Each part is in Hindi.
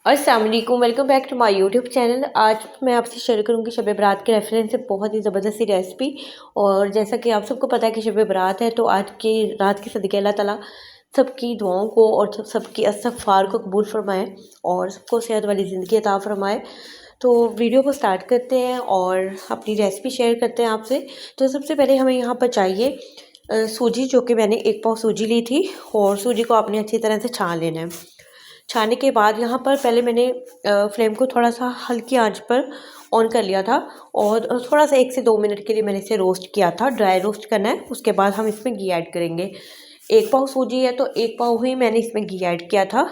अस्सलाम वालेकुम, welcome back to my YouTube channel. आज मैं आपसे शेयर करूंगी शब बारात के रेफरेंस से बहुत ही ज़बरदस्त सी रेसिपी। और जैसा कि आप सबको पता है कि शब बारात है, तो आज की रात के सदक़े अल्लाह ताला सबकी दुआओं को और सबकी इस्तग़फ़ार को कबूल फरमाए और सबको सेहत वाली ज़िंदगी अता फरमाए। तो वीडियो को स्टार्ट करते हैं और अपनी रेसिपी शेयर करते हैं आपसे। तो सबसे पहले हमें यहाँ पर चाहिए सूजी, जो कि मैंने 1 पाव सूजी ली थी और सूजी को आपने अच्छी तरह से छान लेना है। छानने के बाद यहाँ पर पहले मैंने फ्लेम को थोड़ा-सा हल्की आंच पर ऑन कर लिया था और थोड़ा-सा 1 से 2 मिनट के लिए मैंने इसे रोस्ट किया था, ड्राई रोस्ट करना है। उसके बाद हम इसमें घी ऐड करेंगे। 1 पाव सूजी है तो 1 पाव ही मैंने इसमें घी ऐड किया था।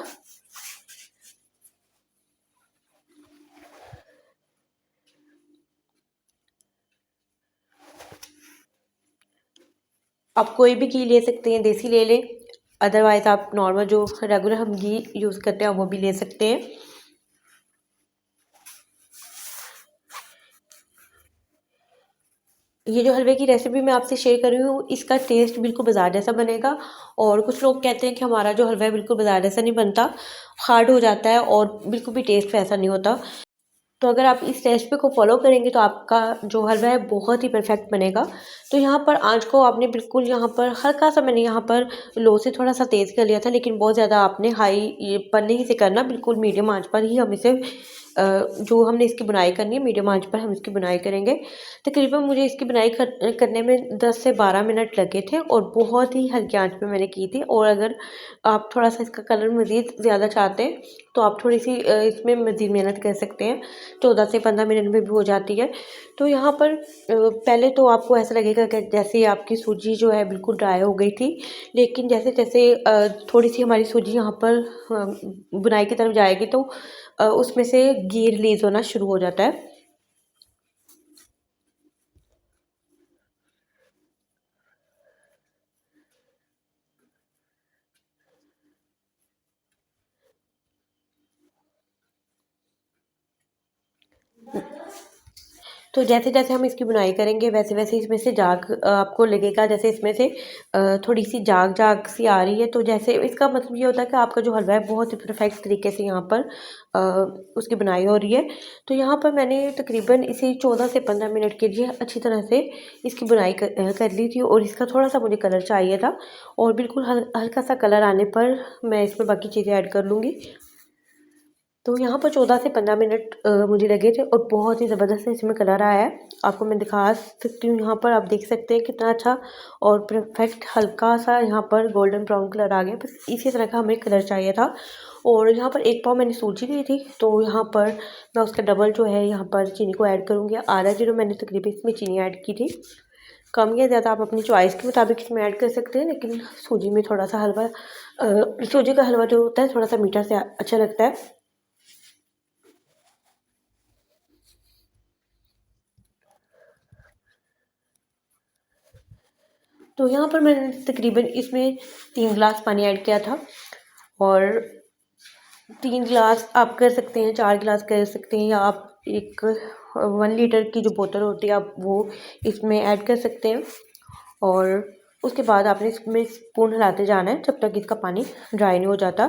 आप कोई भी घी ले सकते हैं, देसी ले लें, अदरवाइज़ आप नॉर्मल जो रेगुलर हम घी यूज़ करते हैं वो भी ले सकते हैं। ये जो हलवे की रेसिपी मैं आपसे शेयर कर रही हूँ, इसका टेस्ट बिल्कुल बाज़ार जैसा बनेगा। और कुछ लोग कहते हैं कि हमारा जो हलवा है बिल्कुल बाज़ार जैसा नहीं बनता, हार्ड हो जाता है और बिल्कुल भी टेस्ट वैसा नहीं होता। तो अगर आप इस रेसिपी को फॉलो करेंगे तो आपका जो हलवा है बहुत ही परफेक्ट बनेगा। तो यहाँ पर आँच को आपने बिल्कुल यहाँ पर हल्का-सा, मैंने यहाँ पर लो से थोड़ा-सा तेज़ कर लिया था, लेकिन बहुत ज़्यादा आपने हाई ये पर नहीं से करना, बिल्कुल मीडियम आँच पर ही हम इसे जो हमने इसकी बुनाई करनी है मीडियम आँच पर हम इसकी बुनाई करेंगे। तकरीबन मुझे इसकी बुनाई करने में 10 से 12 मिनट लगे थे और बहुत ही हल्की आँच पे मैंने की थी। और अगर आप थोड़ा-सा इसका कलर मज़ीद ज़्यादा चाहते हैं तो आप थोड़ी-सी इसमें मज़ीद मेहनत कर सकते हैं। 14 से 15 मिनट में भी हो जाती है। तो यहाँ पर पहले तो आपको ऐसा लगेगा कि जैसे आपकी सूजी जो है बिल्कुल ड्राई हो गई थी, लेकिन जैसे-जैसे थोड़ी-सी हमारी सूजी यहाँ पर बुनाई की तरफ जाएगी तो उसमें से घी रिलीज़ होना शुरू हो जाता है। तो जैसे-जैसे हम इसकी बुनाई करेंगे वैसे-वैसे इसमें से जाग आपको लगेगा, जैसे इसमें से थोड़ी-सी जाग-जाग सी आ रही है। तो जैसे इसका मतलब ये होता है कि आपका जो हलवा है बहुत ही परफेक्ट तरीके से यहाँ पर अ, उसकी बुनाई हो रही है। तो यहाँ पर मैंने तकरीबन इसे 14 से 15 मिनट के लिए अच्छी तरह से इसकी बुनाई कर ली थी और इसका थोड़ा-सा मुझे कलर चाहिए था और बिल्कुल हल्का-सा कलर आने पर मैं इसमें बाकी चीज़ें ऐड कर लूँगी। तो यहाँ पर 14 से 15 मिनट मुझे लगे थे और बहुत ही ज़बरदस्त इसमें कलर आया है। आपको मैं दिखा सकती हूँ, यहाँ पर आप देख सकते हैं कितना अच्छा और परफेक्ट हल्का-सा यहाँ पर गोल्डन ब्राउन कलर आ गया। बस इसी तरह का हमें कलर चाहिए था। और यहाँ पर 1 पाव मैंने सूजी ली थी, तो यहाँ पर मैं उसका डबल जो है यहाँ पर चीनी को ऐड करूँगी। आधा किलो मैंने तकरीबन इसमें चीनी ऐड की थी। कम या ज़्यादा आप अपनी चॉइस के मुताबिक इसमें ऐड कर सकते हैं, लेकिन सूजी में थोड़ा-सा हलवा सूजी का हलवा जो होता है थोड़ा-सा मीठा से अच्छा लगता है। तो यहाँ पर मैंने तकरीबन इसमें 3 गिलास पानी ऐड किया था और 3 गिलास आप कर सकते हैं, 4 गिलास कर सकते हैं, या आप एक 1 लीटर की जो बोतल होती है आप वो इसमें ऐड कर सकते हैं। और उसके बाद आपने इसमें स्पून हिलाते जाना है जब तक इसका पानी ड्राई नहीं हो जाता।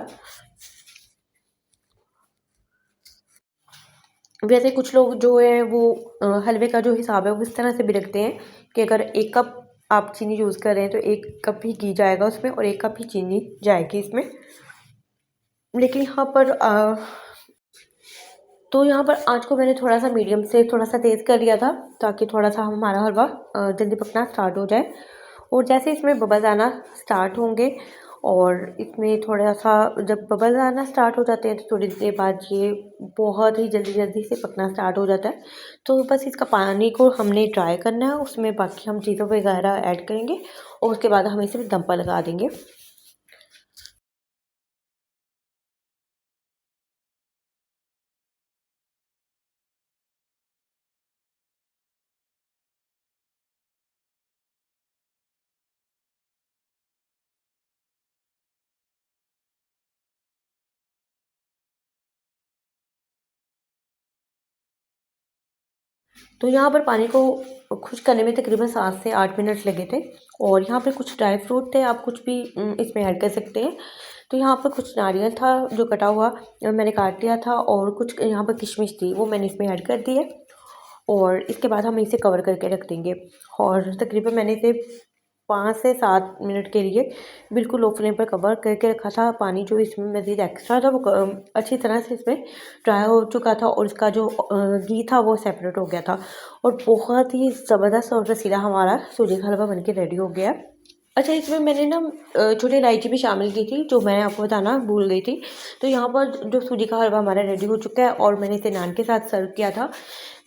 वैसे कुछ लोग जो है वो हलवे का जो हिसाब है वो इस तरह से भी रखते हैं कि अगर 1 कप आप चीनी यूज़ कर रहे हैं तो 1 कप ही घी जाएगा उसमें और 1 कप ही चीनी जाएगी इसमें। लेकिन यहाँ पर तो यहाँ पर आँच को मैंने थोड़ा-सा मीडियम से थोड़ा-सा तेज़ कर लिया था, ताकि थोड़ा-सा हमारा हलवा जल्दी पकना स्टार्ट हो जाए। और जैसे इसमें बबल्स आना स्टार्ट होंगे और इसमें थोड़ा-सा जब बबल्स आना स्टार्ट हो जाते हैं तो थोड़ी देर बाद ये बहुत ही जल्दी-जल्दी से पकना स्टार्ट हो जाता है। तो बस इसका पानी को हमने ड्राई करना है, उसमें बाकी हम चीज़ों वगैरह ऐड करेंगे और उसके बाद हम इसे दम पर लगा देंगे। तो यहाँ पर पानी को खुश करने में तकरीबन 7 से 8 मिनट लगे थे। और यहाँ पे कुछ ड्राई फ्रूट थे, आप कुछ भी इसमें ऐड कर सकते हैं। तो यहाँ पर कुछ नारियल था जो कटा हुआ मैंने काट लिया था, और कुछ यहाँ पर किशमिश थी वो मैंने इसमें ऐड कर दी है। और इसके बाद हम इसे कवर करके रख देंगे, और तकरीबन मैंने इसे 5 से 7 मिनट के लिए बिल्कुल लो फ्लेम पर कवर करके रखा था। पानी जो इसमें मज़ीद एक्स्ट्रा था वो अच्छी तरह से इसमें ड्राई हो चुका था, और इसका जो घी था वो सेपरेट हो गया था, और बहुत ही ज़बरदस्त और रसीला हमारा सूजी का हलवा बनके रेडी हो गया। अच्छा, इसमें मैंने ना छोटी इलायची भी शामिल की थी, जो मैं आपको बताना भूल गई थी। तो यहाँ पर जो सूजी का हलवा हमारा रेडी हो चुका है, और मैंने इसे नान के साथ सर्व किया था।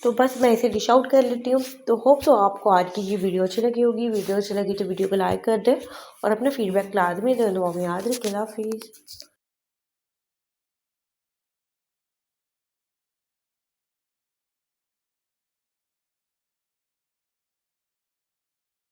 तो बस मैं इसे डिश आउट कर लेती हूँ। तो होप सो आपको आज की ये वीडियो अच्छी लगी होगी। वीडियो अच्छी लगी तो वीडियो को लाइक कर दें, और अपना फीडबैक लाजमी दें। दुआ में याद रखें। अल्लाह हाफिज़।